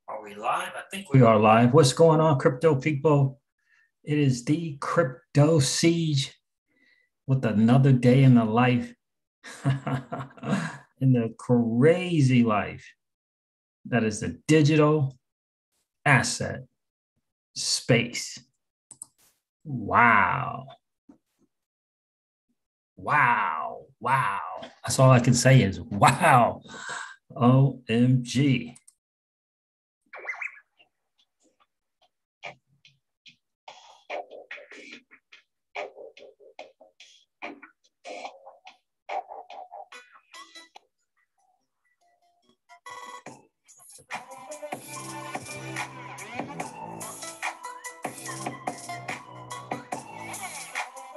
Are we live? I think we are live. What's going on, crypto people? It is the Crypto Siege with another day in the life, in the crazy life that is the digital asset space. Wow. Wow. Wow. That's all I can say is wow. OMG.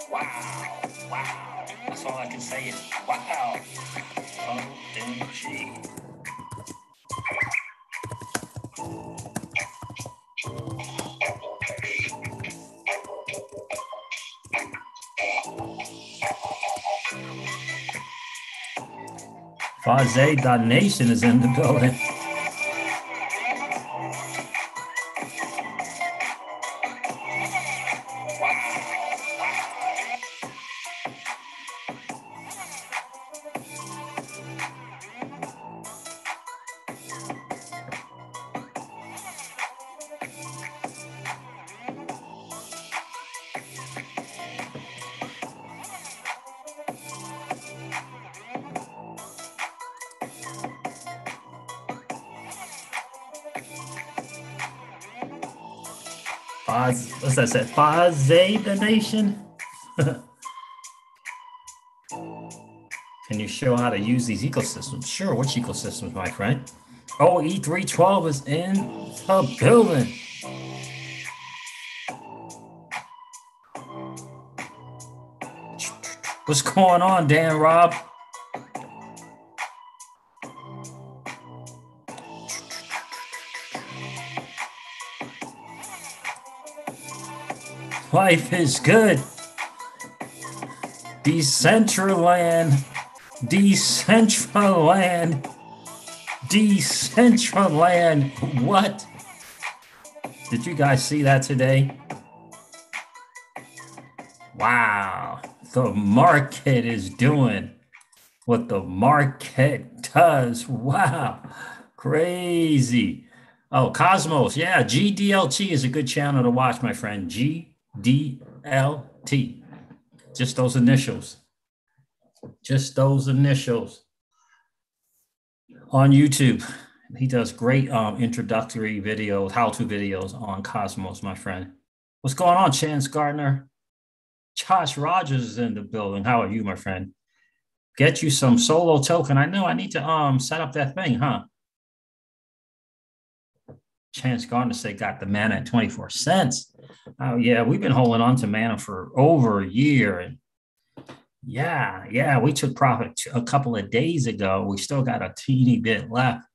Wow. Wow. That's all I can say is wow. OMG. Faze.nation is in the building. What's that said? Faze.nation. Can you show how to use these ecosystems? Sure. Which ecosystems, my friend? Oh, E312 is in the building. What's going on, Dan Rob? Life is good. Decentraland. What? Did you guys see that today? Wow. The market is doing what the market does. Wow. Crazy. Oh, Cosmos. Yeah, GDLT is a good channel to watch, my friend. GDLT. Just those initials. Just those initials. On YouTube. He does great introductory videos, how-to videos on Cosmos, my friend. What's going on, Chance Gardner? Josh Rogers is in the building. How are you, my friend? Get you some solo token. I know I need to set up that thing, huh? Chance Gardner said got the mana at 24 cents. Oh, yeah, we've been holding on to mana for over a year. And yeah, we took profit a couple of days ago. We still got a teeny bit left.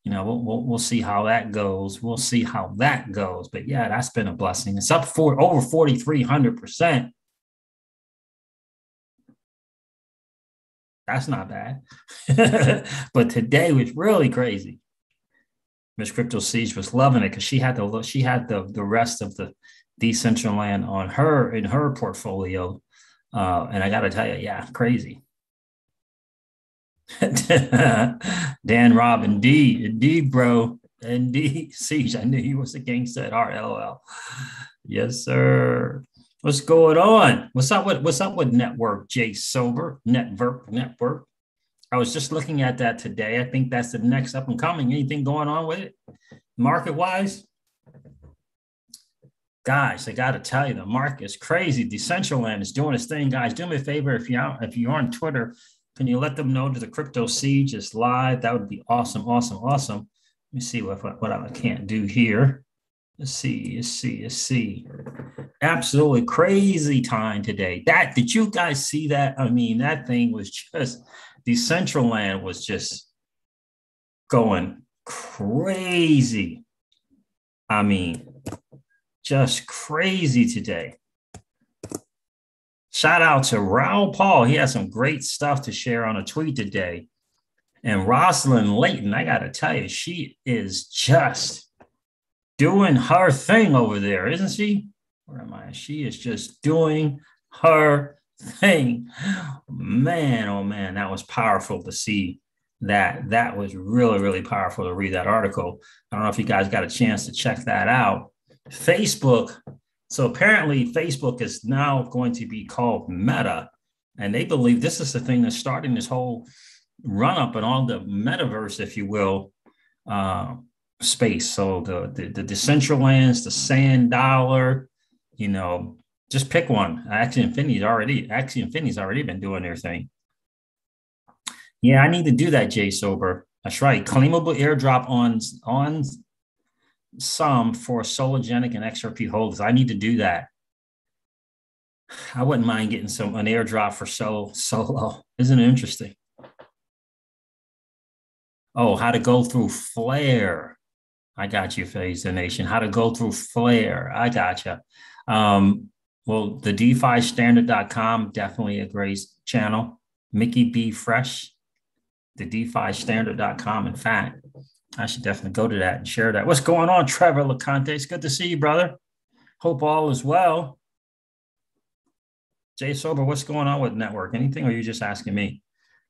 You know, we'll see how that goes. We'll see how that goes. But yeah, that's been a blessing. It's up for over 4,300%. That's not bad. But today was really crazy. Miss Crypto Siege was loving it because she had the rest of the Decentraland on her in her portfolio. And I got to tell you, yeah, crazy. Dan Rob, indeed, bro. Indeed, Siege. I knew he was a gangster at RLL. Yes, sir. What's going on? What's up with Network J Sober? Network. I was just looking at that today. I think that's the next up and coming. Anything going on with it? Market-wise? Guys, I got to tell you, the market is crazy. Decentraland is doing its thing. Guys, do me a favor. If you're on Twitter, can you let them know that the Crypto Siege is live? That would be awesome. Let me see what I can't do here. Let's see. Absolutely crazy time today. Did you guys see that? I mean, that thing was just, Decentraland was just going crazy. I mean, just crazy today. Shout out to Raoul Paul. He has some great stuff to share on a tweet today. And Rosalind Layton, I got to tell you, she is just doing her thing over there, isn't she? Where am I? She is just doing her thing. Man, oh man, that was powerful to see that. That was really, really powerful to read that article. I don't know if you guys got a chance to check that out. Facebook. So apparently, Facebook is now going to be called Meta. And they believe this is the thing that's starting this whole run up in all the metaverse, if you will, space. So the Decentralands, the Sand Dollar, you know, just pick one. Axie Infinity's already been doing their thing. Yeah, I need to do that, Jay Sober. That's right. Claimable airdrop on some for Sologenic and XRP holders. I need to do that. I wouldn't mind getting an airdrop for Solo. Isn't it interesting? Oh, how to go through Flare. I got you, Phase the Nation. How to go through Flare. I got you. Well, the DeFiStandard.com, definitely a great channel. Mickey B. Fresh, the DeFiStandard.com. In fact, I should definitely go to that and share that. What's going on, Trevor LeConte? It's good to see you, brother. Hope all is well. Jay Sober, what's going on with network? Anything, or are you just asking me?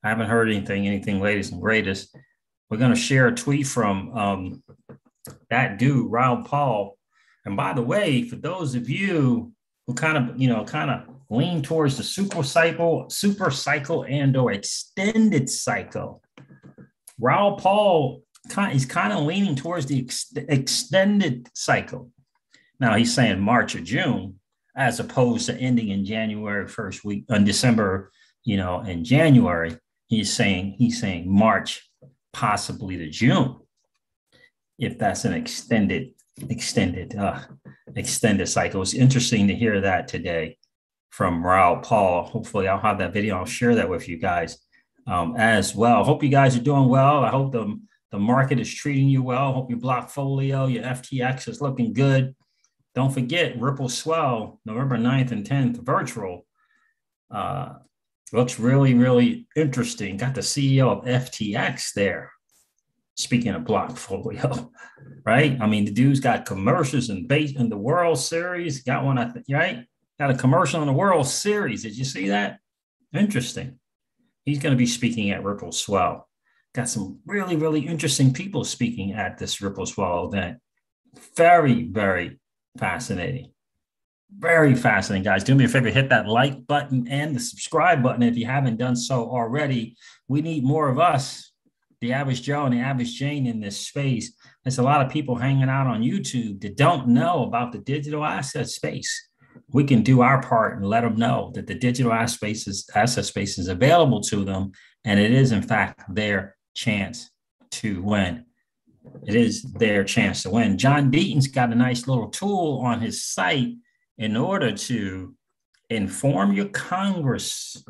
I haven't heard anything latest and greatest. We're going to share a tweet from that dude, Raoul Pal. And by the way, for those of you who kind of lean towards the super cycle and or extended cycle, Raoul Pal he's kind of leaning towards the extended cycle. Now he's saying March or June, as opposed to ending in January first week on December, in January. He's saying March, possibly to June, if that's an extended cycle. It's interesting to hear that today from Raoul Pal. Hopefully I'll have that video. I'll share that with you guys as well. Hope you guys are doing well. I hope the market is treating you well. Hope your Blockfolio, your FTX is looking good. Don't forget Ripple Swell, November 9th and 10th, virtual. Looks really, really interesting. Got the CEO of FTX there. Speaking of Blockfolio, right? I mean, the dude's got commercials in the World Series. Got one, I think, right? Got a commercial in the World Series. Did you see that? Interesting. He's going to be speaking at Ripple Swell. Got some really, really interesting people speaking at this Ripple Swell event. Very, very fascinating. Very fascinating, guys. Do me a favor, hit that like button and the subscribe button if you haven't done so already. We need more of us, the average Joe and the average Jane in this space. There's a lot of people hanging out on YouTube that don't know about the digital asset space. We can do our part and let them know that the digital asset space is available to them, and it is, in fact, their chance to win. It is their chance to win. John Deaton's got a nice little tool on his site in order to inform your Congress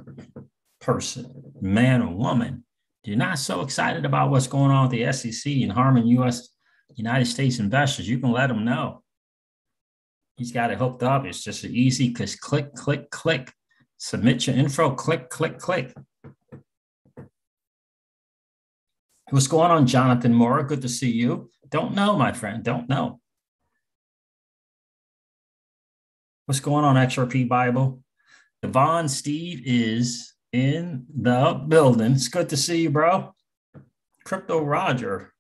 person, man or woman, you're not so excited about what's going on with the SEC and harming United States investors. You can let them know. He's got it hooked up. It's just an easy click, click, click. Submit your info, click, click, click. What's going on, Jonathan Mora? Good to see you. Don't know, my friend. Don't know. What's going on, XRP Bible? Devon Steve is in the building. It's good to see you, bro. Crypto Roger.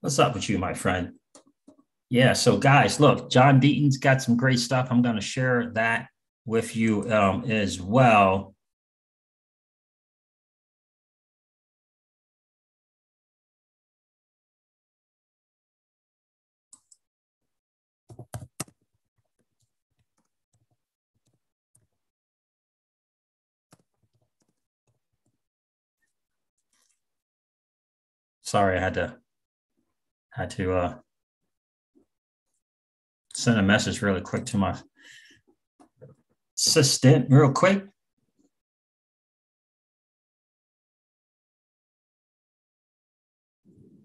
What's up with you, my friend? Yeah, so guys, look, John Deaton's got some great stuff. I'm going to share that with you as well. Sorry, I had to send a message really quick to my assistant real quick.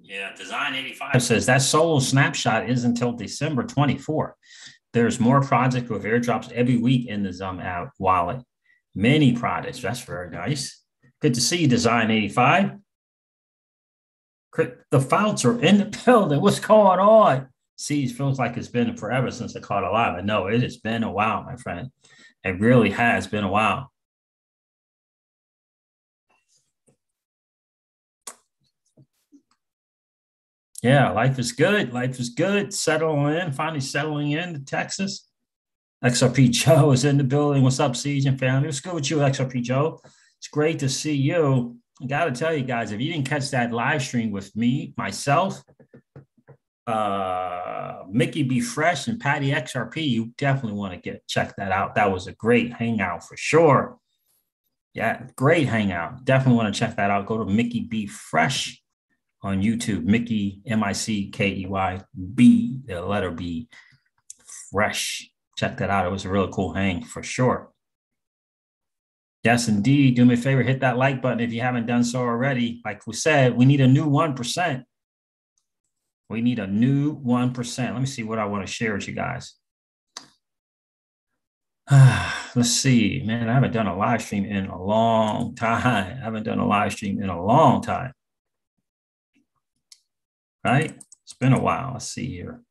Yeah, Design 85 says that solo snapshot is until December 24th. There's more projects with airdrops every week in the Zum app wallet. Many products. That's very nice. Good to see you, Design 85. The Fouts are in the building. What's going on? See, it feels like it's been forever since I caught a live. I know it has been a while, my friend. It really has been a while. Yeah, life is good. Life is good. Settling in, finally settling in to Texas. XRP Joe is in the building. What's up, Siege and family? What's good with you, XRP Joe? It's great to see you. I got to tell you guys, if you didn't catch that live stream with me, myself, Mickey B Fresh and Patty XRP, you definitely want to check that out. That was a great hangout for sure. Yeah, great hangout. Definitely want to check that out. Go to Mickey B Fresh on YouTube. Mickey Mickey B, the letter B, Fresh. Check that out. It was a really cool hang for sure. Yes, indeed. Do me a favor, hit that like button if you haven't done so already. Like we said, we need a new 1%. We need a new 1%. Let me see what I want to share with you guys. Let's see, man, I haven't done a live stream in a long time. I haven't done a live stream in a long time. Right? It's been a while. Let's see here.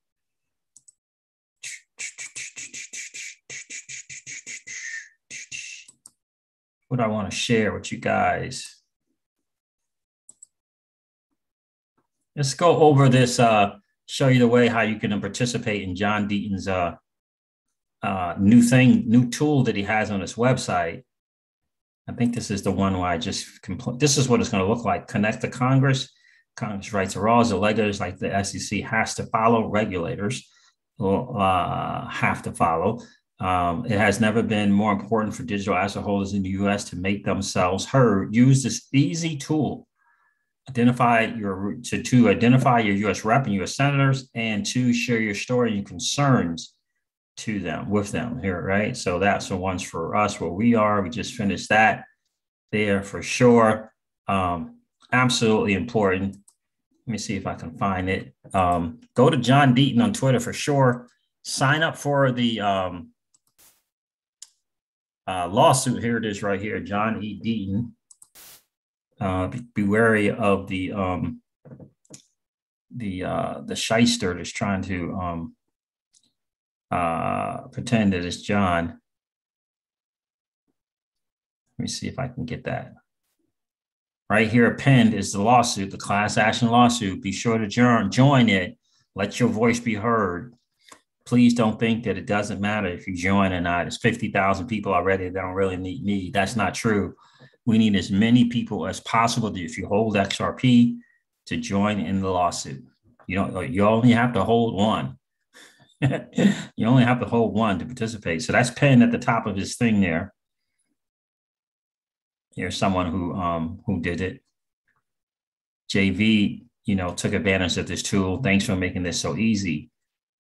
What I want to share with you guys. Let's go over this, show you the way how you can participate in John Deaton's new tool that he has on his website. I think this is the one where I just this is what it's going to look like. Connect to Congress. Congress writes the laws. The regulators, like the SEC, has to follow. Regulators will have to follow. It has never been more important for digital asset holders in the U.S. to make themselves heard. Use this easy tool. Identify your U.S. rep and U.S. senators, and to share your story and your concerns with them here, right? So that's the ones for us where we are. We just finished that there for sure. Absolutely important. Let me see if I can find it. Go to John Deaton on Twitter for sure. Sign up for the lawsuit. Here it is right here, John E. Deaton. Be wary of the shyster that's trying to pretend that it's John. Let me see if I can get that. Right here, pinned is the lawsuit, the class action lawsuit. Be sure to join it. Let your voice be heard. Please don't think that it doesn't matter if you join or not. It's 50,000 people already that don't really need me. That's not true. We need as many people as possible, if you hold XRP, to join in the lawsuit. You only have to hold one. You only have to hold one to participate. So that's pinned at the top of his thing there. Here's someone who did it. JV, took advantage of this tool. Thanks for making this so easy.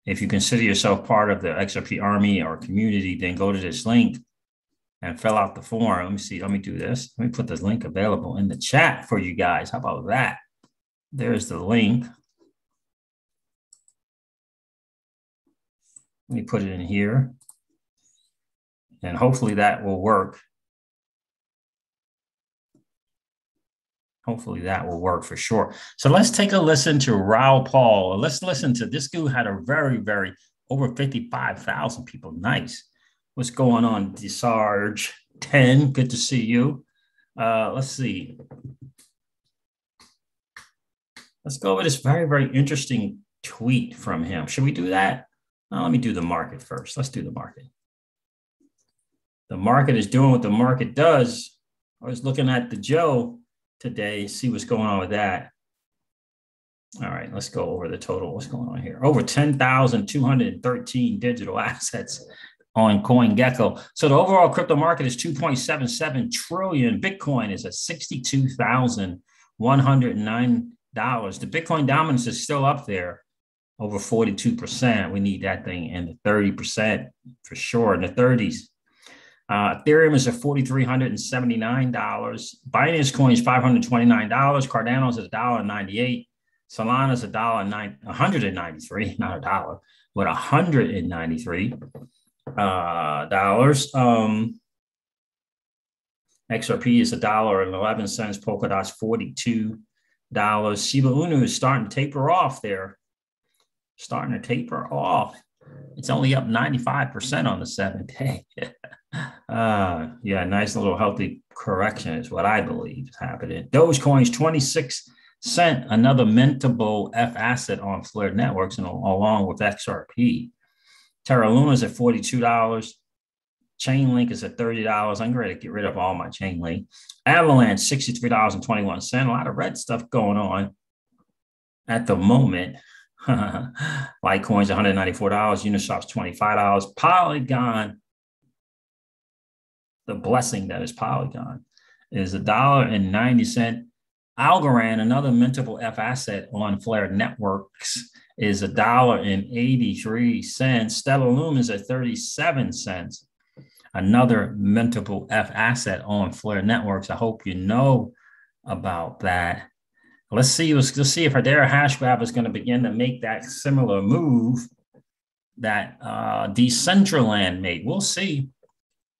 If you consider yourself part of the XRP army or community, then go to this link and fill out the form. Let me see. Let me do this. Let me put this link available in the chat for you guys. How about that? There's the link. Let me put it in here. And hopefully that will work. Hopefully that will work for sure. So let's take a listen to Raoul Pal. Let's listen to this dude. Had a very, very over 55,000 people. Nice. What's going on, Desarge 10? Good to see you. Let's see. Let's go over this very, very interesting tweet from him. Should we do that? Let me do the market first. Let's do the market. The market is doing what the market does. I was looking at the Joe today, see what's going on with that. All right, let's go over the total. What's going on here? Over 10,213 digital assets on CoinGecko. So the overall crypto market is 2.77 trillion. Bitcoin is at $62,109. The Bitcoin dominance is still up there, over 42%. We need that thing in the 30% for sure, in the 30s. Ethereum is at $4,379. Binance Coin is $529. Cardano is at $1.98. Solana is $193, not a dollar, but $193. XRP is $1.11. Polkadot's 42. Shiba Inu is starting to taper off there. Starting to taper off. It's only up 95% on the 7-day. Yeah, nice little healthy correction is what I believe is happening. Dogecoin's 26 cent, another mintable F asset on Flare Networks, and along with XRP. Terra Luna's at $42. Chainlink is at $30. I'm ready to get rid of all my Chainlink. Avalanche, $63.21. A lot of red stuff going on at the moment. Litecoin's $194. Uniswap's $25. Polygon, the blessing that is Polygon, is $1.90. Algorand, another mintable F asset on Flare Networks, is $1.83. Stellar Lumen is at 37 cents. Another mintable F asset on Flare Networks. I hope you know about that. Let's see if Hedera Hashgraph is going to begin to make that similar move that Decentraland made. We'll see.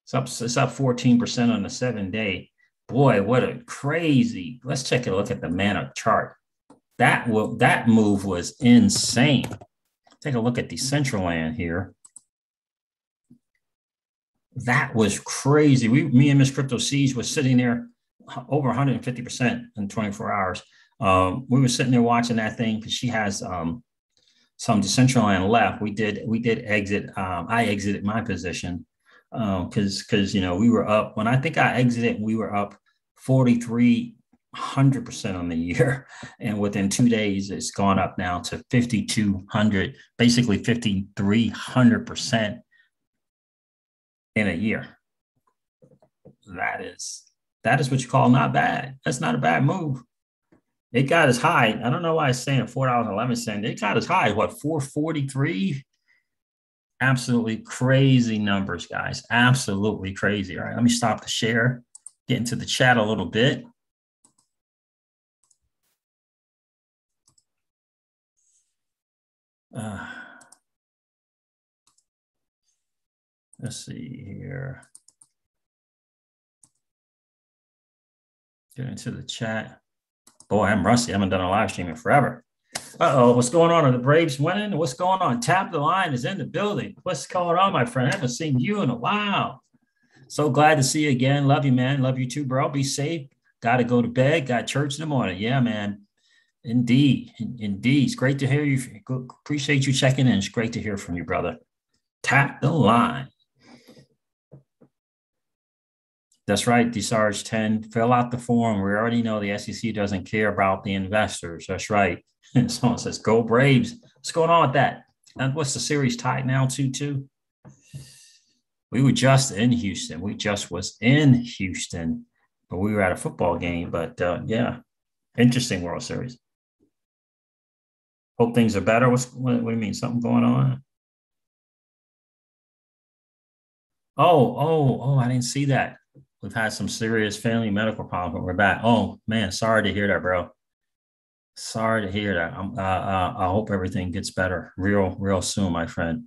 It's up 14% on the 7-day. Boy, what a crazy. Let's take a look at the Mana chart. That move was insane. Take a look at Decentraland here. That was crazy. Me and Miss Crypto Siege was sitting there over 150% in 24 hours. We were sitting there watching that thing because she has some Decentraland left. We did exit. I exited my position because we were up. When I think I exited, we were up 4,300% on the year, and within 2 days, it's gone up now to 5,200, basically 5,300% in a year. That is what you call not bad. That's not a bad move. It got as high. I don't know why it's saying $4.11. It got as high, what, 443? Absolutely crazy numbers, guys. Absolutely crazy. All right, let me stop the share, get into the chat a little bit. Let's see here. Get into the chat. Boy, I'm rusty. I haven't done a live stream in forever. Uh-oh, what's going on? Are the Braves winning? What's going on? Tap the Line is in the building. What's going on, my friend? I haven't seen you in a while. So glad to see you again. Love you, man. Love you too, bro. Be safe. Got to go to bed. Got church in the morning. Yeah, man. Indeed. Indeed. It's great to hear you. Appreciate you checking in. It's great to hear from you, brother. Tap the line. That's right, DeSarge 10. Fill out the form. We already know the SEC doesn't care about the investors. That's right. Someone says, go Braves. What's going on with that? And what's the series tied now, 2-2? We were just in Houston. We just was in Houston, but we were at a football game. But yeah, interesting World Series. Hope things are better. What do you mean? Something going on? Oh, I didn't see that. We've had some serious family medical problems, but we're back. Oh, man, sorry to hear that, bro. Sorry to hear that. I hope everything gets better real soon, my friend.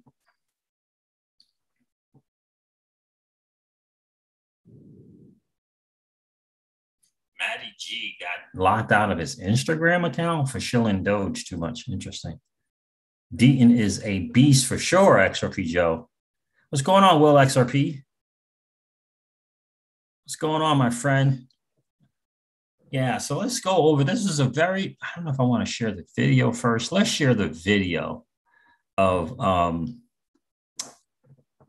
Matty G got locked out of his Instagram account for shilling Doge too much. Interesting. Deaton is a beast for sure, XRP Joe. What's going on, Will XRP? What's going on, my friend? Yeah, so let's go over. This is I don't know if I want to share the video first. Let's share the video of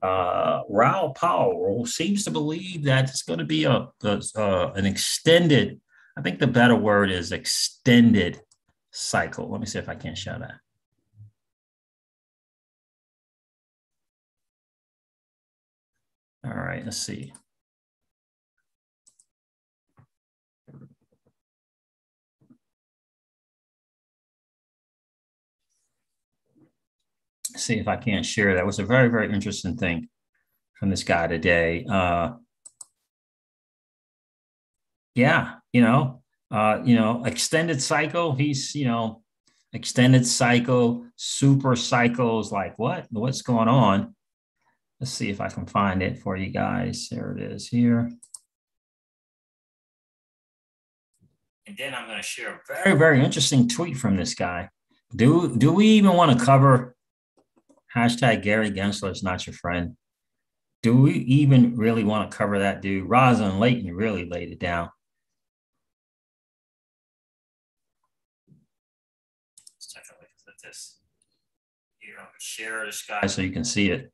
Raoul Pal seems to believe that it's going to be an extended, I think the better word is extended cycle. Let me see if I can show that. All right, let's see. See if I can't share that. It was a very, very interesting thing from this guy today. Yeah, extended cycle. He's, extended cycle, super cycles. Like what? What's going on? Let's see if I can find it for you guys. There it is here. And then I'm going to share a very, very interesting tweet from this guy. Do we even want to cover hashtag Gary Gensler is not your friend? Do we even really want to cover that dude? Rosalind Layton really laid it down. Let's take a look at this. Here, I'm going to share this guy so you can see it.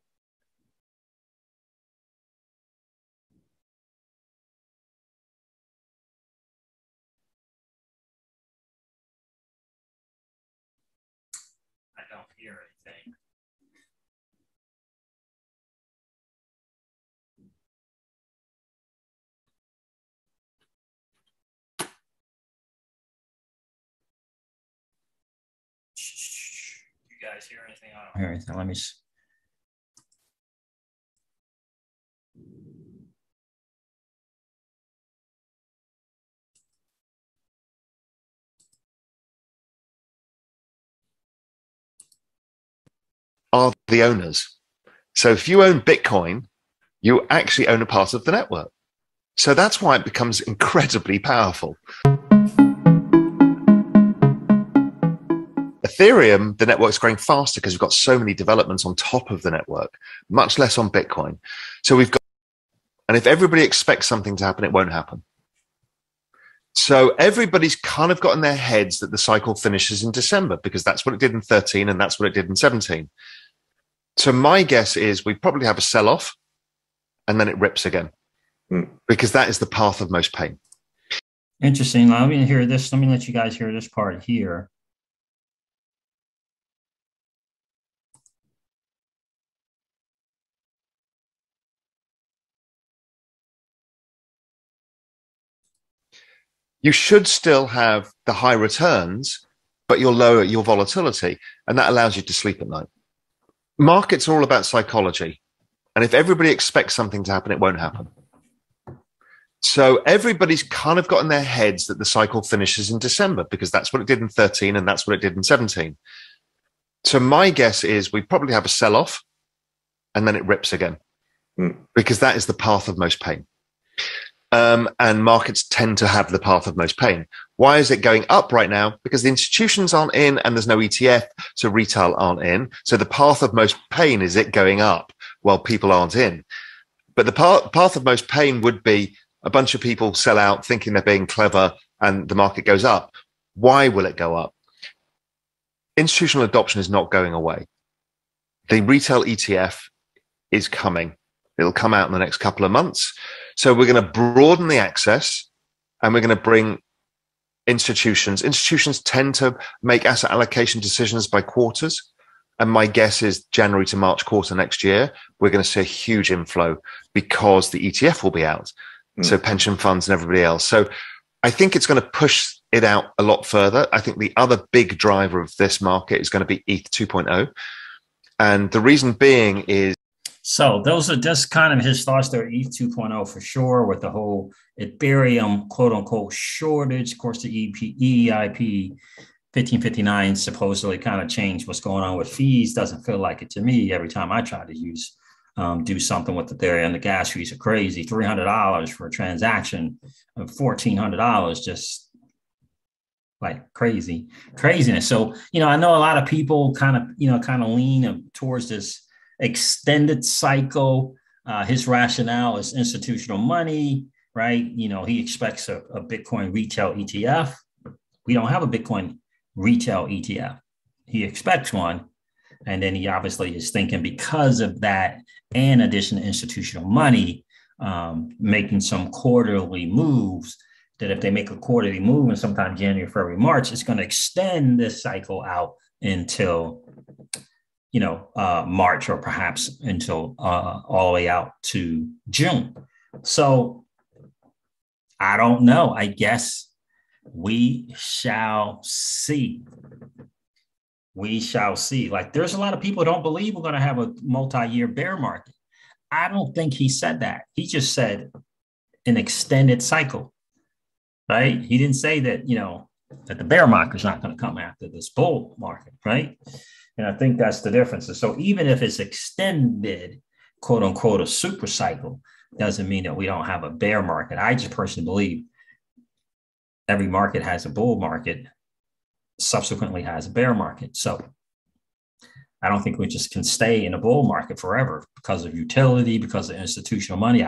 I don't hear anything. You guys hear anything? I don't hear anything. Let me see. Are the owners. So if you own Bitcoin, you actually own a part of the network. So that's why it becomes incredibly powerful. Ethereum, the network's growing faster because we've got so many developments on top of the network, much less on Bitcoin. So we've got, and if everybody expects something to happen, it won't happen. So everybody's kind of got in their heads that the cycle finishes in December because that's what it did in 13 and that's what it did in 17. So my guess is we probably have a sell-off and then it rips again because that is the path of most pain. Interesting. Let me hear this. Let me let you guys hear this part here. You should still have the high returns, but you'll lower your volatility, and that allows you to sleep at night. Markets are all about psychology. And if everybody expects something to happen, it won't happen. So everybody's kind of got in their heads that the cycle finishes in December because that's what it did in 13 and that's what it did in 17. So my guess is we probably have a sell-off and then it rips again because that is the path of most pain. And markets tend to have the path of most pain. Why is it going up right now? Because the institutions aren't in and there's no ETF, so retail aren't in. So the path of most pain is it going up while people aren't in. But the path of most pain would be a bunch of people sell out thinking they're being clever and the market goes up. Why will it go up? Institutional adoption is not going away. The retail ETF is coming. It'll come out in the next couple of months. So we're going to broaden the access and we're going to bring institutions. Institutions tend to make asset allocation decisions by quarters. And my guess is January to March quarter next year, we're going to see a huge inflow because the ETF will be out. So pension funds and everybody else. So I think it's going to push it out a lot further. I think the other big driver of this market is going to be ETH 2.0. And the reason being is, so those are just kind of his thoughts there, ETH 2.0 for sure, with the whole Ethereum quote unquote shortage. Of course, the EIP 1559 supposedly kind of changed what's going on with fees. Doesn't feel like it to me every time I try to do something with Ethereum. The gas fees are crazy. $300 for a transaction of $1,400, just like craziness. So, I know a lot of people kind of lean towards this extended cycle. His rationale is institutional money, right? He expects a Bitcoin retail ETF. We don't have a Bitcoin retail ETF. He expects one. And then he obviously is thinking because of that, in addition to institutional money, making some quarterly moves, that if they make a quarterly move and sometime January, February, March, it's going to extend this cycle out until March, or perhaps until all the way out to June. So I don't know. I guess we shall see. We shall see. Like, there's a lot of people who don't believe we're going to have a multi-year bear market. I don't think he said that. He just said an extended cycle, right? He didn't say that, that the bear market is not going to come after this bull market, right? And I think that's the difference. So even if it's extended, quote unquote, a super cycle, doesn't mean that we don't have a bear market. I just personally believe every market has a bull market, subsequently has a bear market. So I don't think we just can stay in a bull market forever because of utility, because of institutional money.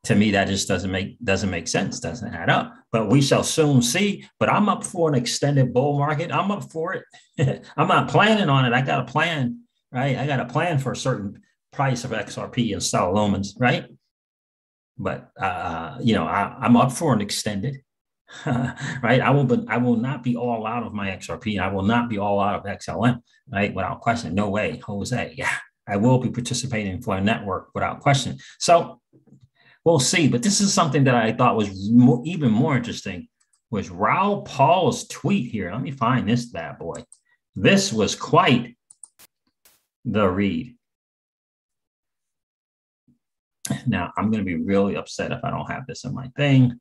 To me, that just doesn't make sense, doesn't add up. But we shall soon see. But I'm up for an extended bull market. I'm up for it. I'm not planning on it. I got a plan, right? I got a plan for a certain price of XRP and Stellar Lumens, right? But I'm up for an extended, right? I will not be all out of my XRP. I will not be all out of XLM, right? Without question. No way, Jose. Yeah, I will be participating for a network without question. So we'll see. But this is something that I thought was even more interesting was Raoul Pal's tweet here. Let me find this bad boy. This was quite the read. Now, I'm going to be really upset if I don't have this in my thing.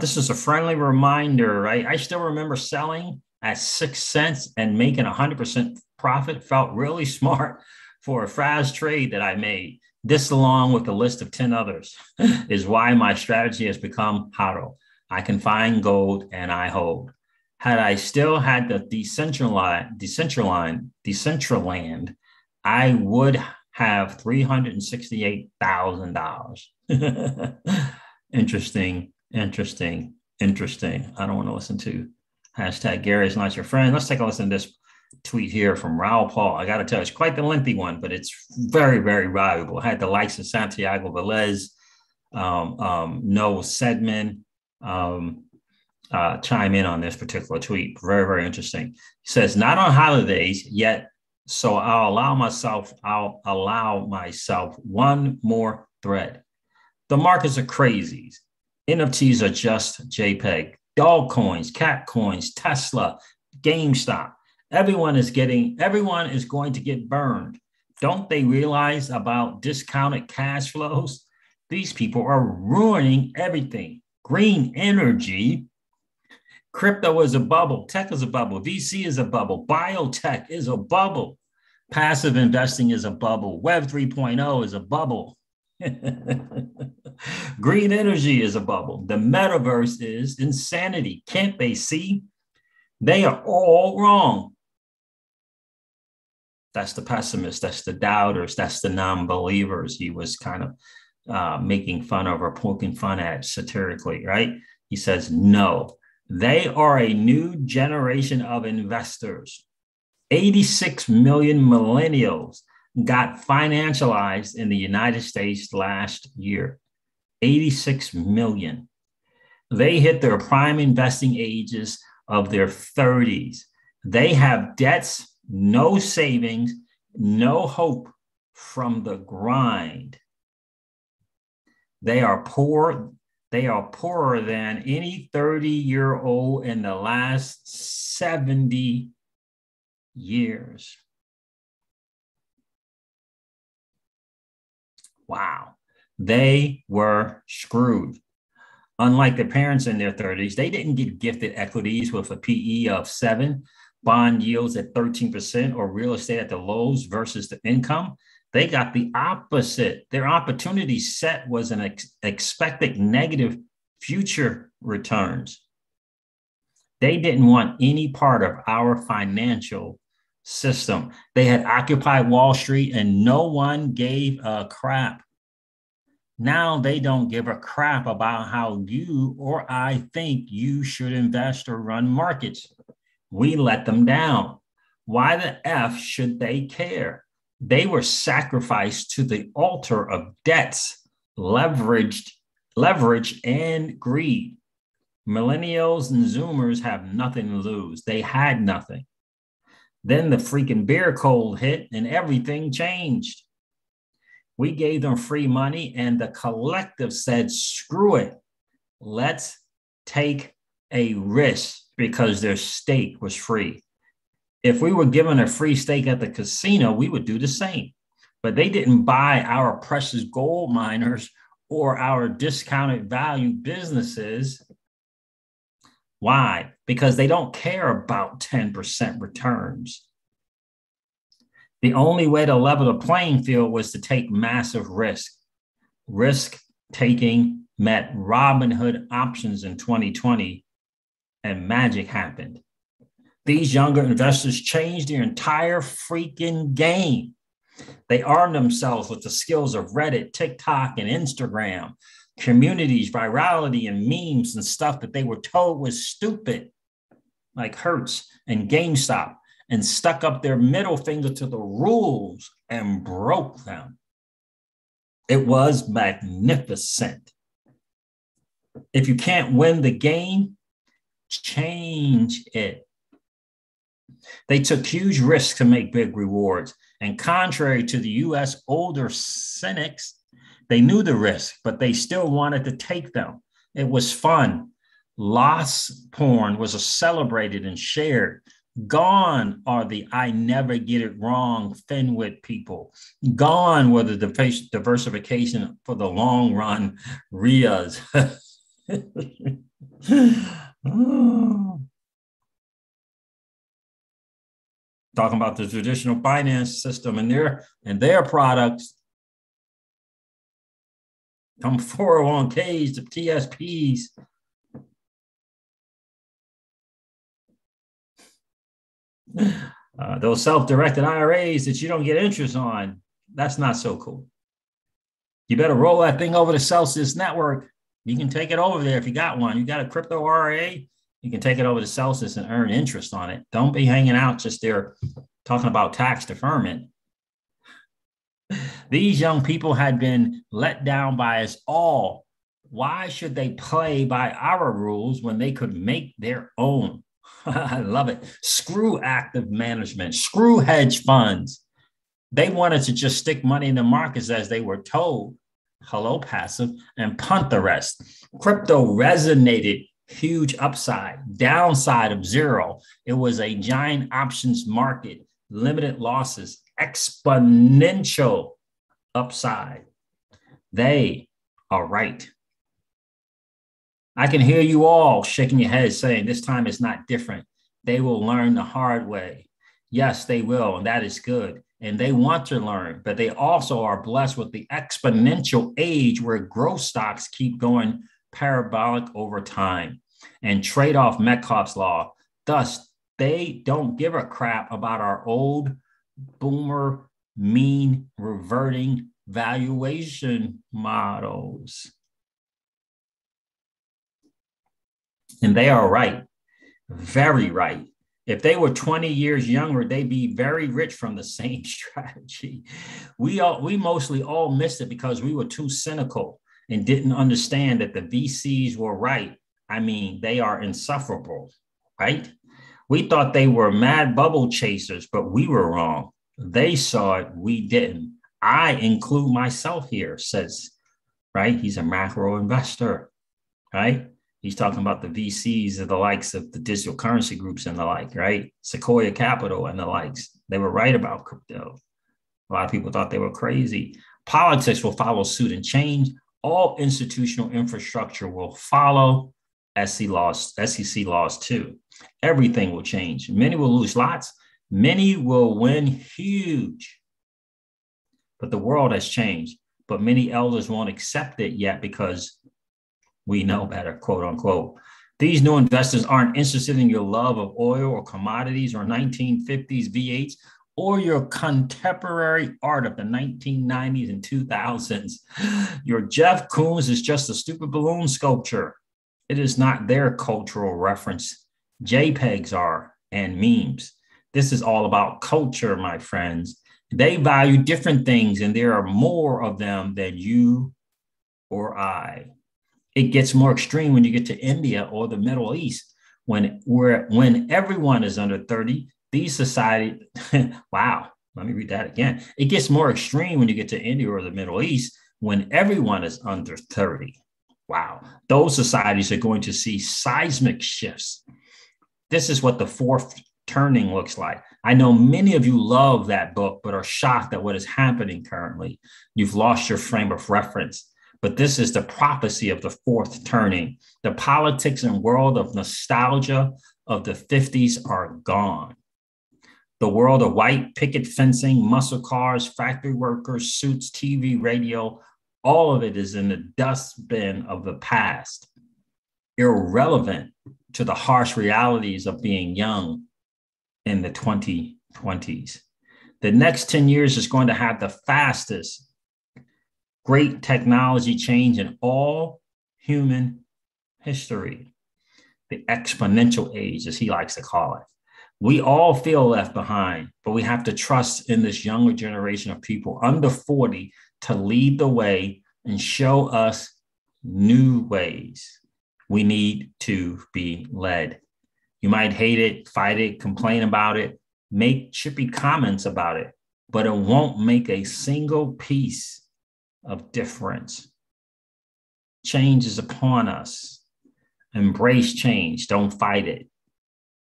This is a friendly reminder, right? I still remember selling at 6 cents and making 100% profit. Felt really smart for a fast trade that I made. This, along with a list of 10 others, is why my strategy has become HODL. I can find gold and I hold. Had I still had the Decentraland, I would have $368,000. Interesting. I don't want to listen to hashtag Gary's not your friend. Let's take a listen to this tweet here from Raoul Pal. I got to tell you, it's quite the lengthy one, but it's very, very valuable. I had the likes of Santiago Velez, Noah Sedman chime in on this particular tweet. Very, very interesting. He says, not on holidays yet, so I'll allow myself one more thread. The markets are crazies. NFTs are just JPEG. Dog coins, cat coins, Tesla, GameStop. Everyone is going to get burned. Don't they realize about discounted cash flows? These people are ruining everything. Green energy. Crypto is a bubble. Tech is a bubble. VC is a bubble. Biotech is a bubble. Passive investing is a bubble. Web 3.0 is a bubble. Green energy is a bubble. The metaverse is insanity. Can't they see? They are all wrong. That's the pessimists. That's the doubters. That's the non-believers. He was kind of making fun of or poking fun at satirically, right? He says, no, they are a new generation of investors. 86 million millennials got financialized in the United States last year. 86 million. They hit their prime investing ages of their 30s. They have debts, no savings, no hope from the grind. They are poor. They are poorer than any 30-year-old in the last 70 years. Wow. They were screwed. Unlike their parents in their 30s, they didn't get gifted equities with a PE of 7, bond yields at 13%, or real estate at the lows versus the income. They got the opposite. Their opportunity set was an expected negative future returns. They didn't want any part of our financial system. They had occupied Wall Street and no one gave a crap. Now they don't give a crap about how you or I think you should invest or run markets. We let them down. Why the F should they care? They were sacrificed to the altar of debts, leverage, and greed. Millennials and Zoomers have nothing to lose. They had nothing. Then the freaking beer cold hit and everything changed. We gave them free money and the collective said, screw it. Let's take a risk because their stake was free. If we were given a free stake at the casino, we would do the same. But they didn't buy our precious gold miners or our discounted value businesses. Why? Because they don't care about 10% returns. The only way to level the playing field was to take massive risk. Risk taking met Robinhood options in 2020, and magic happened. These younger investors changed their entire freaking game. They armed themselves with the skills of Reddit, TikTok, and Instagram, communities, virality, and memes and stuff that they were told was stupid, like Hertz and GameStop, and stuck up their middle finger to the rules and broke them. It was magnificent. If you can't win the game, change it. They took huge risks to make big rewards. And contrary to the US older cynics, they knew the risk, but they still wanted to take them. It was fun. Loss porn was celebrated and shared. Gone are the I never get it wrong Finwit people. Gone were the diversification for the long run RIAs. Oh. Talking about the traditional finance system and their products, from 401ks to TSPs. Those self-directed IRAs that you don't get interest on, that's not so cool. You better roll that thing over to Celsius Network. You can take it over there if you got one. You got a crypto RIA, you can take it over to Celsius and earn interest on it. Don't be hanging out just there talking about tax deferment. These young people had been let down by us all. Why should they play by our rules when they could make their own? I love it. Screw active management. Screw hedge funds. They wanted to just stick money in the markets as they were told. Hello, passive, and punt the rest. Crypto resonated. Huge upside, downside of zero. It was a giant options market, limited losses, exponential upside. They are right. I can hear you all shaking your heads saying this time is not different. They will learn the hard way. Yes, they will, and that is good. And they want to learn, but they also are blessed with the exponential age where growth stocks keep going parabolic over time and trade off Metcalfe's law. Thus, they don't give a crap about our old boomer mean reverting valuation models. And they are right, very right. If they were 20 years younger, they'd be very rich from the same strategy. We mostly all missed it because we were too cynical and didn't understand that the VCs were right. I mean, they are insufferable, right? We thought they were mad bubble chasers, but we were wrong. They saw it, we didn't. I include myself here, says, right? He's a macro investor, right? He's talking about the VCs of the likes of the digital currency groups and the like, right? Sequoia Capital and the likes. They were right about crypto. A lot of people thought they were crazy. Politics will follow suit and change. All institutional infrastructure will follow. SEC laws too. Everything will change. Many will lose lots. Many will win huge. But the world has changed. But many elders won't accept it yet because we know better, quote unquote. These new investors aren't interested in your love of oil or commodities or 1950s V8s or your contemporary art of the 1990s and 2000s. Your Jeff Koons is just a stupid balloon sculpture. It is not their cultural reference. JPEGs are and memes. This is all about culture, my friends. They value different things, and there are more of them than you or I. It gets more extreme when you get to India or the Middle East, when everyone is under 30. These society, wow, let me read that again. It gets more extreme when you get to India or the Middle East, when everyone is under 30. Wow, those societies are going to see seismic shifts. This is what the fourth turning looks like. I know many of you love that book, but are shocked at what is happening currently. You've lost your frame of reference. But this is the prophecy of the fourth turning. The politics and world of nostalgia of the 50s are gone. The world of white picket fencing, muscle cars, factory workers, suits, TV, radio, All of it is in the dustbin of the past, irrelevant to the harsh realities of being young in the 2020s. The next 10 years is going to have the fastest great technology change in all human history, the exponential age, as he likes to call it. We all feel left behind, but we have to trust in this younger generation of people under 40 to lead the way and show us new ways. We need to be led. You might hate it, fight it, complain about it, make chippy comments about it, but it won't make a single piece of difference. Change is upon us. Embrace change. Don't fight it.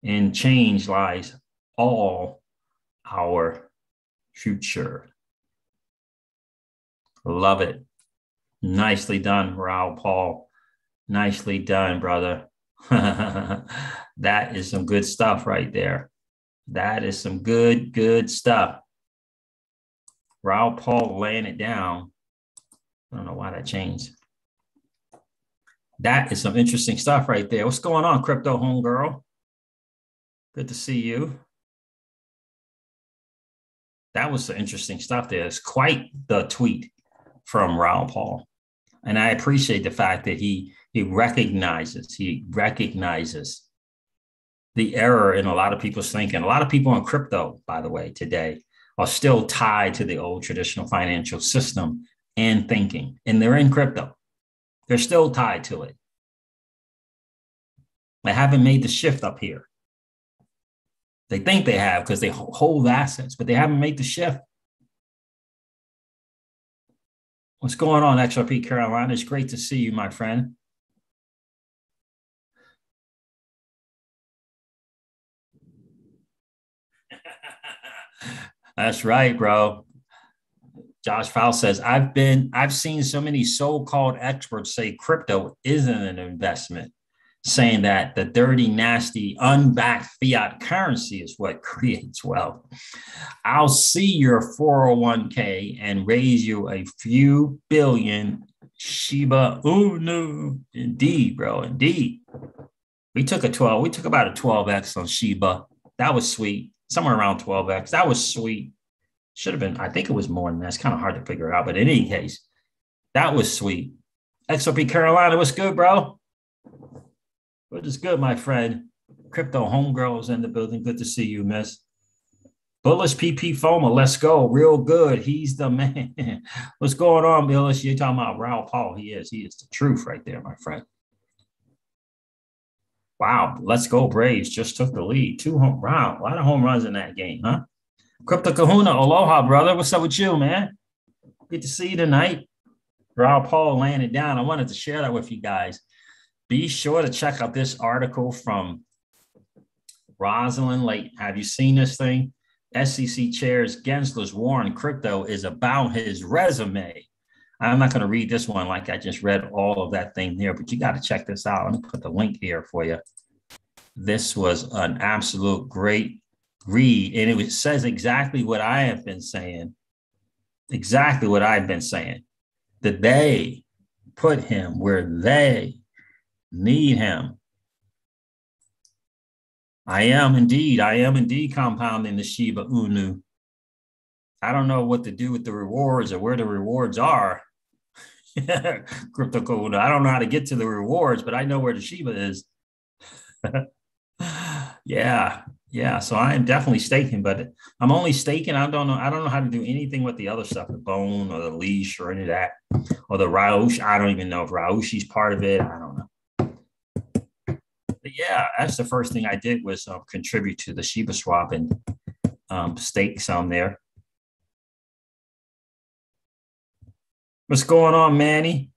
In change lies all our future. Love it. Nicely done, Raoul Pal. Nicely done, brother. That is some good stuff right there. That is some good stuff. Raoul Pal laying it down. I don't know why that changed. That is some interesting stuff right there. What's going on, Crypto Homegirl? Good to see you. That was some interesting stuff there. It's quite the tweet from Raoul Pal. And I appreciate the fact that he recognizes the error in a lot of people's thinking. A lot of people in crypto, by the way, today are still tied to the old traditional financial system and thinking, and they're in crypto. They're still tied to it. They haven't made the shift up here. They think they have because they hold assets, but they haven't made the shift. What's going on, XRP Carolina? It's great to see you, my friend. That's right, bro. Josh Fowl says, I've seen so many so-called experts say crypto isn't an investment, saying that the dirty, nasty, unbacked fiat currency is what creates wealth. I'll see your 401k and raise you a few billion Shiba Inu. Indeed, bro. Indeed. We took about a 12x on Shiba. That was sweet. Somewhere around 12x. That was sweet. Should have been, I think it was more than that. It's kind of hard to figure out. But in any case, that was sweet. XRP Carolina, what's good, bro? What is good, my friend? Crypto Homegirl in the building. Good to see you, miss. Bullish PP FOMA, let's go. Real good. He's the man. What's going on, Bullish? You're talking about Raoul Pal. He is the truth right there, my friend. Wow, let's go Braves. Just took the lead. Wow, a lot of home runs in that game, huh? Crypto Kahuna, aloha, brother. What's up with you, man? Good to see you tonight. Raoul Pal laying it down. I wanted to share that with you guys. Be sure to check out this article from Rosalind Layton. Have you seen this thing? SEC Chair's Gensler's war on crypto is about his resume. I'm not going to read this one like I just read all of that thing here, but you got to check this out. Let me put the link here for you. This was an absolute great read, and it says exactly what I have been saying. Exactly what I've been saying. That they put him where they need him. I am indeed compounding the Shiba Inu. I don't know what to do with the rewards or where the rewards are. Crypto Code. I don't know how to get to the rewards, but I know where the Shiba is. Yeah. So I am definitely staking, but I'm only staking. I don't know how to do anything with the other stuff, the bone or the leash or any of that, or the Raush. I don't even know if Raushi's part of it. I don't know. But yeah, that's the first thing I did was contribute to the Shiba Swap and stake some there. What's going on, Manny?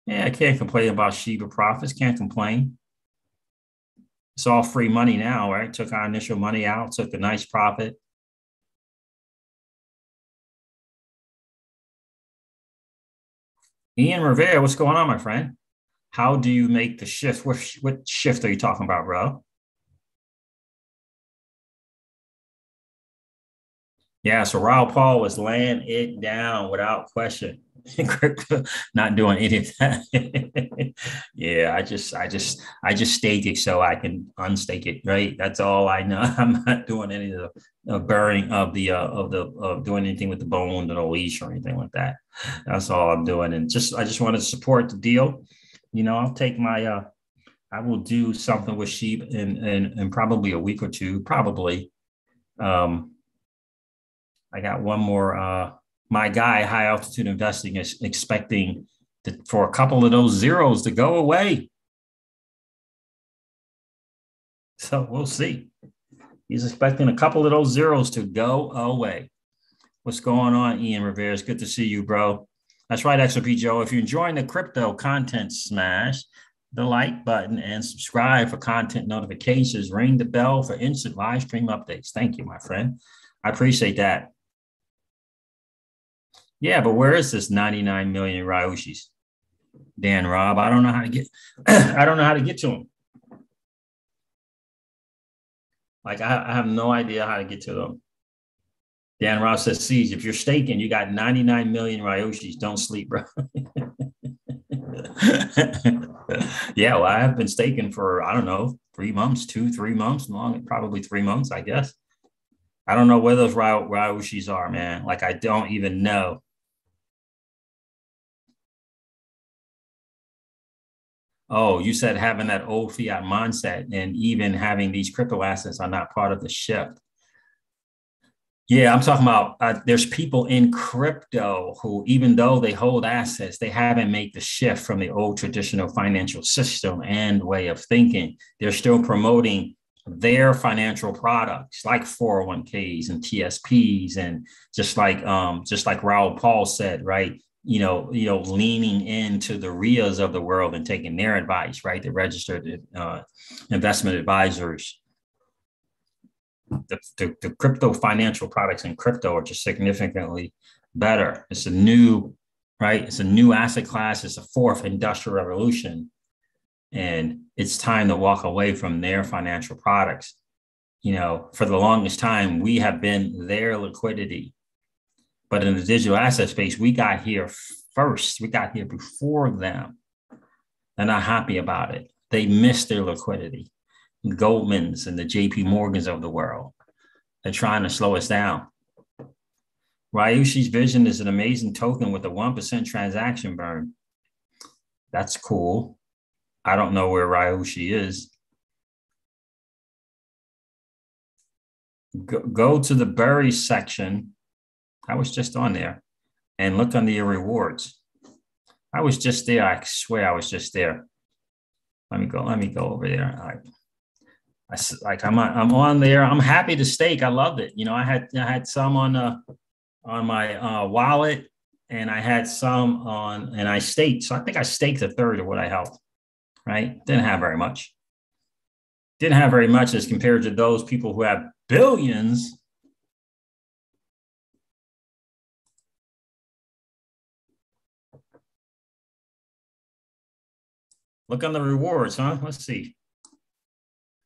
Yeah, I can't complain about Shiba profits. Can't complain. It's all free money now, right? Took our initial money out, took a nice profit. Ian Rivera, what's going on, my friend? How do you make the shift? What shift are you talking about, bro? Yeah, so Raul Paul was laying it down without question. Not doing any of that. Yeah, I just stake it so I can unstake it, right? That's all I know. I'm not doing any of the burying of doing anything with the bone or the leash or anything like that. That's all I'm doing. And just I just want to support the deal. I'll take my I will do something with sheep in probably a week or two, probably. Um, I got one more. My guy, High Altitude Investing, is expecting for a couple of those zeros to go away. So we'll see. He's expecting a couple of those zeros to go away. What's going on, Ian Rivera? It's good to see you, bro. That's right, XRP Joe. If you're enjoying the crypto content, smash the like button and subscribe for content notifications. Ring the bell for instant live stream updates. Thank you, my friend. I appreciate that. Yeah, but where is this 99 million Ryushis? Dan Rob, I don't know how to get I don't know how to get to them. Like I have no idea how to get to them. Dan Rob says, Siege, if you're staking, you got 99 million Ryoshis. Don't sleep, bro. Yeah, well, I have been staking for, I don't know, 3 months, 3 months, long, probably 3 months, I guess. I don't know where those Ryoshis are, man. Like, I don't even know. Oh, you said having that old fiat mindset and even having these crypto assets are not part of the shift. Yeah, I'm talking about there's people in crypto who, even though they hold assets, they haven't made the shift from the old traditional financial system and way of thinking. They're still promoting their financial products like 401ks and TSPs, and just like Raul Paul said, right? Leaning into the RIAs of the world and taking their advice, right? The registered investment advisors. The crypto financial products in crypto are just significantly better. It's a new, right? It's a new asset class. It's a fourth industrial revolution. And it's time to walk away from their financial products. For the longest time, we have been their liquidity. But in the digital asset space, we got here first. We got here before them. They're not happy about it. They missed their liquidity. Goldmans and the JP Morgans of the world. They're trying to slow us down. Ryushi's Vision is an amazing token with a 1% transaction burn. That's cool. I don't know where Ryushi is. Go to the Bury section. I was just on there and look under your rewards. I was just there. I swear I was just there. Let me go over there. I'm on there. I'm happy to stake. I loved it. I had some on my wallet, and I had some on, and I staked. So I think I staked a third of what I held. Right? Didn't have very much. Didn't have very much as compared to those people who have billions. Look on the rewards, huh? Let's see.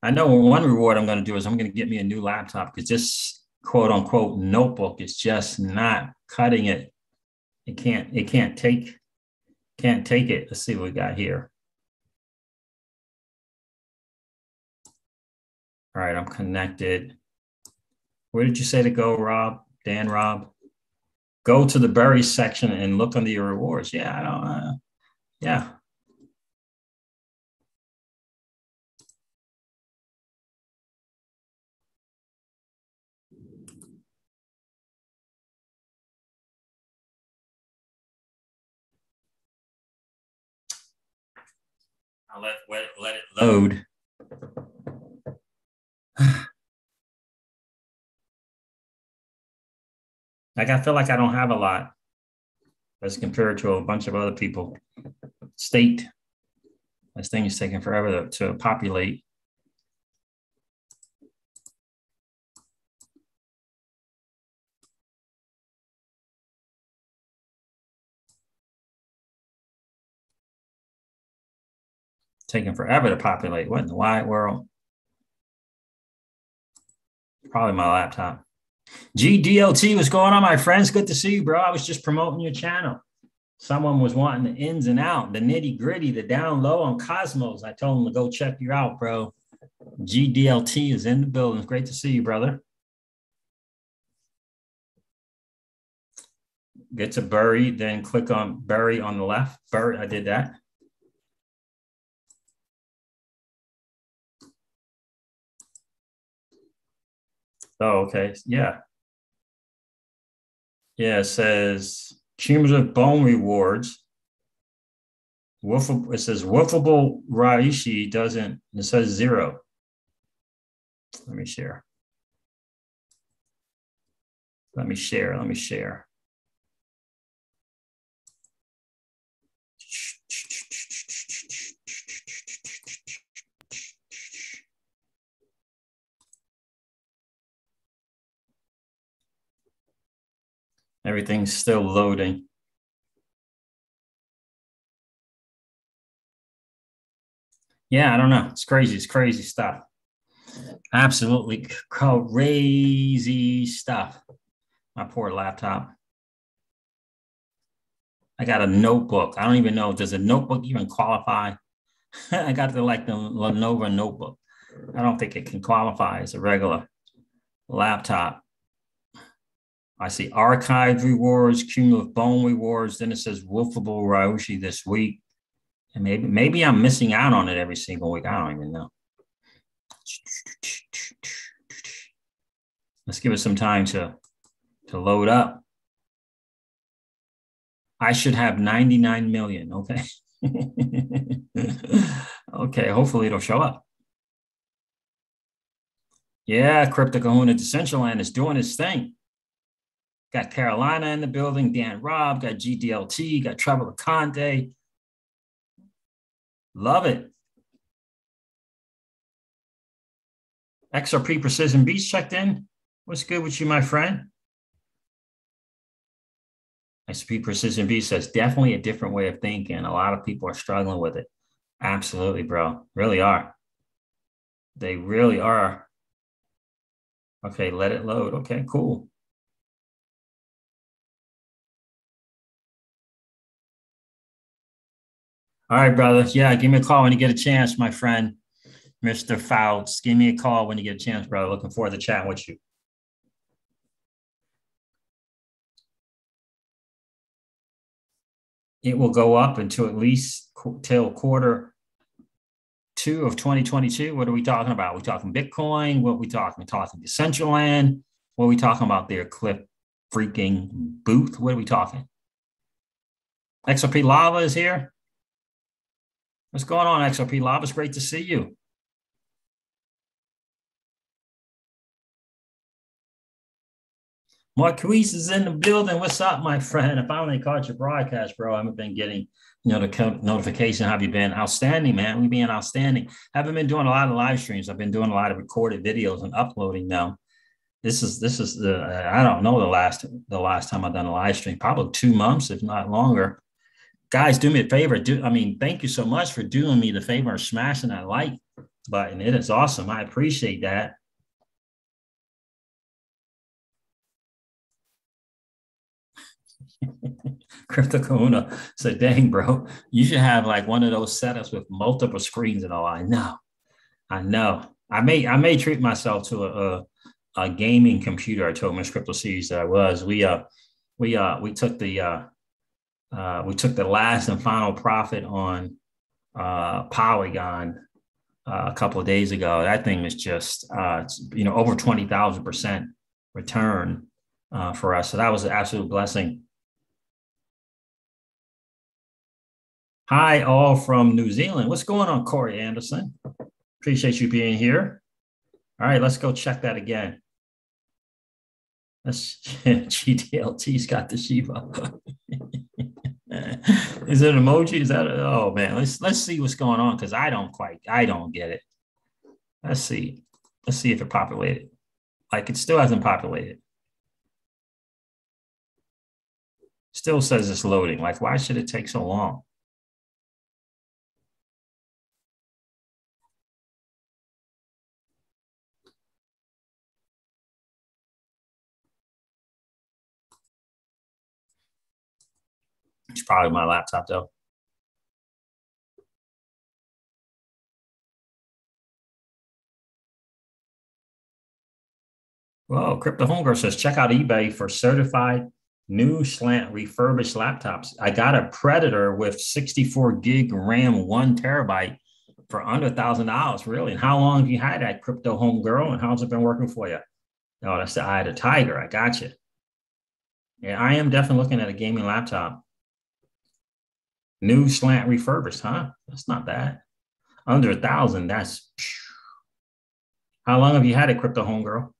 I know one reward I'm going to do is I'm going to get me a new laptop, because this quote unquote notebook is just not cutting it. It can't take it. Let's see what we got here. All right, I'm connected. Where did you say to go, Rob? Dan Rob? Go to the Bury section and look under your rewards. Yeah, I don't. Yeah. I'll let it load. Like, I feel like I don't have a lot as compared to a bunch of other people. State. This thing is taking forever to populate. Taking forever to populate. What in the wide world? Probably my laptop. GDLT, what's going on, my friends? Good to see you, bro. I was just promoting your channel. Someone was wanting the ins and out, the nitty gritty, the down low on Cosmos. I told them to go check you out, bro. GDLT is in the building. Great to see you, brother. Get to Bury, then click on Bury on the left. Bury, I did that. Oh, okay. Yeah. Yeah, it says cumulative bone rewards. It says Wolfable Raishi doesn't, it says 0. Let me share. Let me share. Everything's still loading. Yeah, I don't know. It's crazy. It's crazy stuff. Absolutely crazy stuff. My poor laptop. I got a notebook. I don't even know. Does a notebook even qualify? I got the Lenovo notebook. I don't think it can qualify as a regular laptop. I see archive rewards, cumulative bone rewards. Then it says Wolfable Raishi this week. And maybe I'm missing out on it every single week. I don't even know. Let's give it some time to load up. I should have 99 million. Okay. Okay. Hopefully it'll show up. Yeah, Crypto Kahuna Decentraland is doing its thing. Got Carolina in the building, Dan Robb, got GDLT, got Trevor Conde. Love it. XRP Precision Beats checked in. What's good with you, my friend? XRP Precision Beats says definitely a different way of thinking. A lot of people are struggling with it. Absolutely, bro. Really are. They really are. Okay, let it load. Okay, cool. All right, brother. Yeah, give me a call when you get a chance, my friend, Mr. Fouts. Give me a call when you get a chance, brother. Looking forward to chatting with you. It will go up until at least till Q2 of 2022. What are we talking about? Are we talking Bitcoin? What are we talking? We're talking Decentraland? What are we talking about there, Cliff freaking Booth? What are we talking? XRP Lava is here. What's going on, XRP Lava? It's great to see you. Marquise is in the building. What's up, my friend? I finally caught your broadcast, bro. I haven't been getting the notification. How have you been? Outstanding, man. We being outstanding. Haven't been doing a lot of live streams. I've been doing a lot of recorded videos and uploading now. This is the I don't know the last time I've done a live stream. Probably 2 months, if not longer. Guys, do me a favor. Thank you so much for doing me the favor of smashing that like button. It is awesome. I appreciate that. Crypto Kahuna said, dang, bro, you should have like one of those setups with multiple screens and all. I know. I may treat myself to a gaming computer. I told Miss Crypto Series that I was. We took the last and final profit on Polygon a couple of days ago. That thing was just over 20,000% return for us. So that was an absolute blessing. Hi, all from New Zealand. What's going on, Corey Anderson? Appreciate you being here. All right, let's go check that again. Let's GTLT's got the Shiba. Is it an emoji? Is that oh man? Let's see what's going on because I don't get it. Let's see. Let's see if it populated. Like it still hasn't populated. Still says it's loading. Like, why should it take so long? probably my laptop though. Whoa, Crypto Homegirl says check out eBay for certified new slant refurbished laptops. I got a Predator with 64 gig RAM, 1 terabyte for under $1,000. Really? And how long have you had that, Crypto Homegirl? And how's it been working for you? Oh, that's the Eye of the Tiger. I got you. Yeah, I am definitely looking at a gaming laptop. New slant refurbished, huh? That's not bad. Under 1,000. That's how long have you had it, Crypto Homegirl?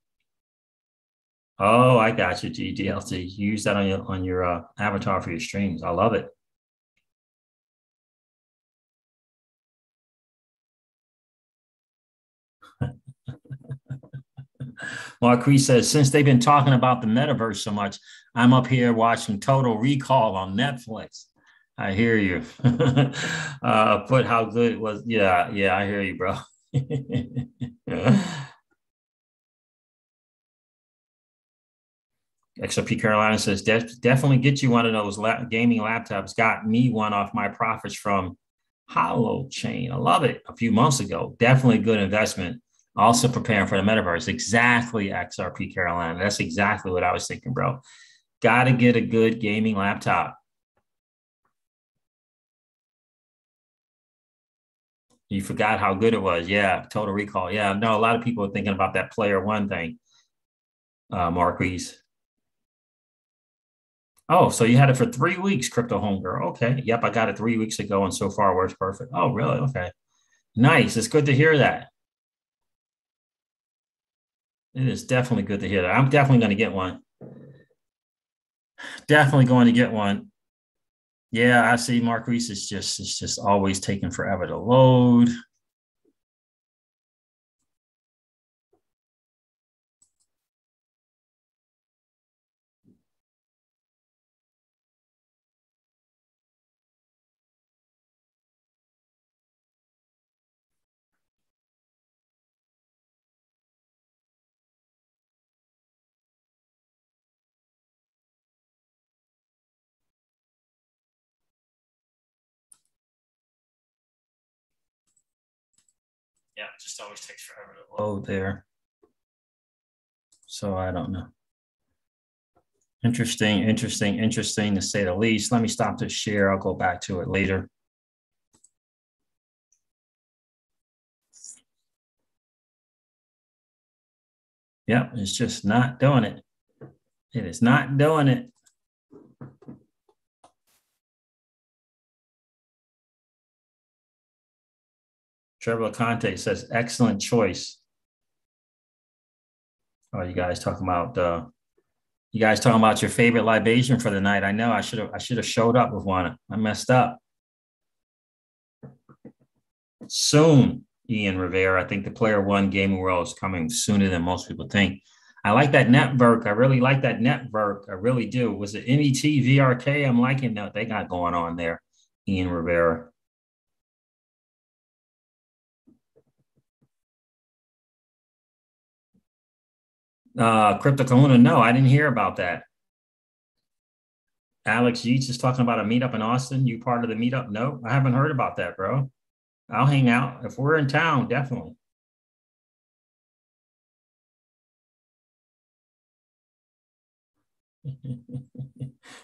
Oh, I got you, GDLT. You use that on your avatar for your streams. I love it. Marquis says, since they've been talking about the metaverse so much, I'm up here watching Total Recall on Netflix. I hear you. But how good it was. Yeah, yeah, I hear you, bro. XRP Carolina says, definitely get you one of those gaming laptops. Got me one off my profits from Holochain. I love it. A few months ago. Definitely a good investment. Also preparing for the metaverse. Exactly, XRP Carolina. That's exactly what I was thinking, bro. Got to get a good gaming laptop. You forgot how good it was. Yeah, Total Recall. Yeah, no, a lot of people are thinking about that Player One thing, Marquise. Oh, so you had it for 3 weeks, Crypto Homegirl. Okay. Yep, I got it 3 weeks ago, and so far works perfect. Oh, really? Okay. Nice. It's good to hear that. It is definitely good to hear that. I'm definitely going to get one. Definitely going to get one. Yeah, I see Marquise is just always taking forever to load. Yeah, it just always takes forever to load there. So I don't know. Interesting to say the least. Let me stop this share. I'll go back to it later. Yep, it's just not doing it. It is not doing it. Trevor Conte says, excellent choice. Oh, you guys talking about your favorite libation for the night? I know I should have showed up with one. I messed up. Soon, Ian Rivera. I think the Player One gaming world is coming sooner than most people think. I like that network. I really like that network. I really do. Was it NET VRK? I'm liking that they got going on there, Ian Rivera. Crypto Kahuna, no, I didn't hear about that. Alex Yeats is talking about a meetup in Austin. You part of the meetup? No, I haven't heard about that, bro. I'll hang out. If we're in town, definitely.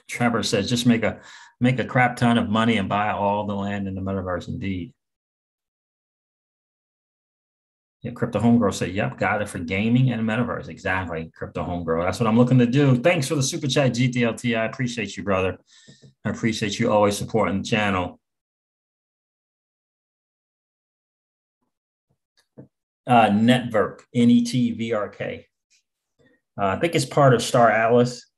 Trevor says, just make a crap ton of money and buy all the land in the metaverse. Indeed. Yeah, Crypto Homegirl said, yep, got it for gaming and metaverse. Exactly, Crypto Homegirl. That's what I'm looking to do. Thanks for the super chat, GTLT. I appreciate you, brother. I appreciate you always supporting the channel. Network, NETVRK. I think it's part of Star Atlas.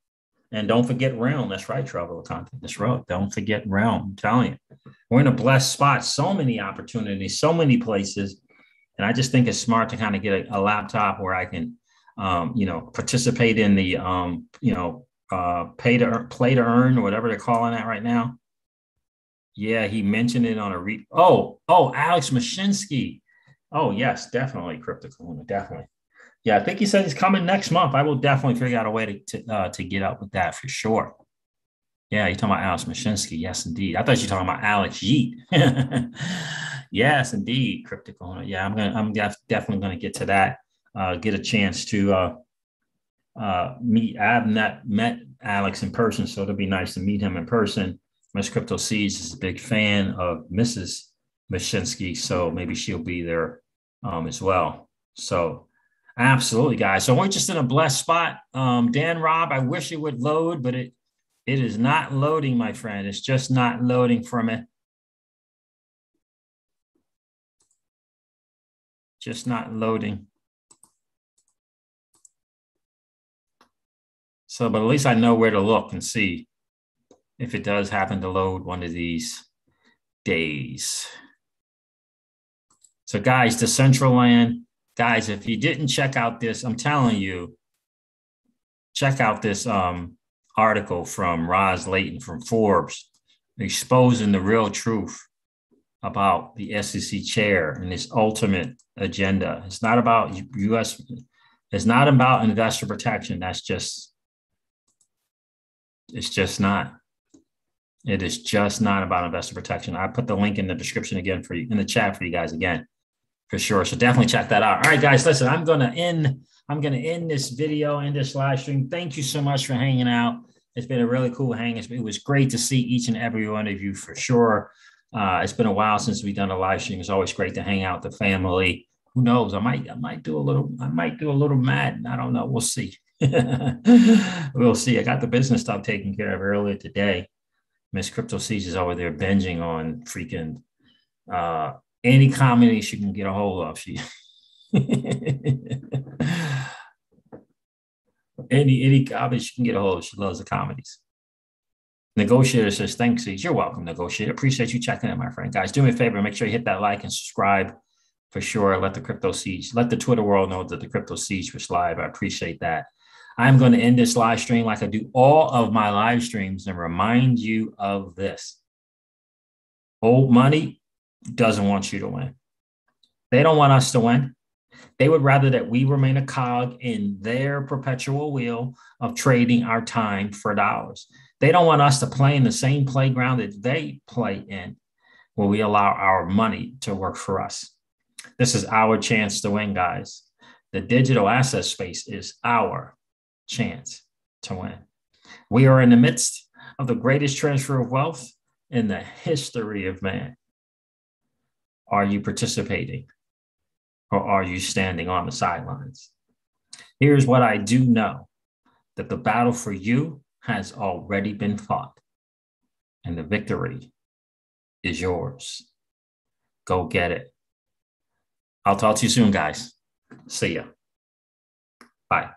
And don't forget Realm. That's right, Travel Content. That's right. Don't forget Realm. I'm telling you, we're in a blessed spot. So many opportunities, so many places. And I just think it's smart to kind of get a laptop where I can, participate in the, play to earn or whatever they're calling that right now. Yeah, he mentioned it on Alex Mashinsky. Oh, yes, definitely, Crypto Kahuna, definitely. Yeah, I think he said he's coming next month. I will definitely figure out a way to get up with that for sure. Yeah, you're talking about Alex Mashinsky. Yes, indeed. I thought you were talking about Alex Yeet. Yes, indeed. Cryptic owner. Yeah, definitely gonna get to that. Get a chance to meet. I have not met Alex in person, so it'll be nice to meet him in person. Miss Crypto Seeds is a big fan of Mrs. Mashinsky, so maybe she'll be there as well. So absolutely, guys. So we're just in a blessed spot. Dan Rob, I wish it would load, but it is not loading, my friend. It's just not loading from it. Just not loading. So, but at least I know where to look and see if it does happen to load one of these days. So, guys, Decentraland, guys, if you didn't check out this, I'm telling you, check out this article from Roz Layton from Forbes, exposing the real truth about the SEC chair and his ultimate agenda. It's not about U.S. It's not about investor protection. It's just not. It is just not about investor protection. I put the link in the description again for you, in the chat for you guys again, for sure. So definitely check that out. All right, guys, listen, I'm gonna end this video and this live stream. Thank you so much for hanging out. It's been a really cool hang. It was great to see each and every one of you for sure. It's been a while since we've done a live stream. It's always great to hang out with the family. Who knows? I might do a little Madden. I don't know. We'll see. We'll see. I got the business stuff taken care of earlier today. Miss Crypto Seeds is over there binging on freaking any comedy she can get a hold of. She any comedy she can get a hold of. She loves the comedies. Negotiator says, thanks, Seeds. You're welcome, Negotiator. Appreciate you checking in, my friend. Guys, do me a favor. Make sure you hit that like and subscribe for sure. Let the Crypto Seeds, let the Twitter world know that the Crypto Seeds was live. I appreciate that. I'm going to end this live stream like I do all of my live streams and remind you of this. Old money doesn't want you to win. They don't want us to win. They would rather that we remain a cog in their perpetual wheel of trading our time for dollars. They don't want us to play in the same playground that they play in, where we allow our money to work for us. This is our chance to win, guys. The digital asset space is our chance to win. We are in the midst of the greatest transfer of wealth in the history of man. Are you participating or are you standing on the sidelines? Here's what I do know, that the battle for you has already been fought and the victory is yours. Go get it. I'll talk to you soon, guys. See ya. Bye.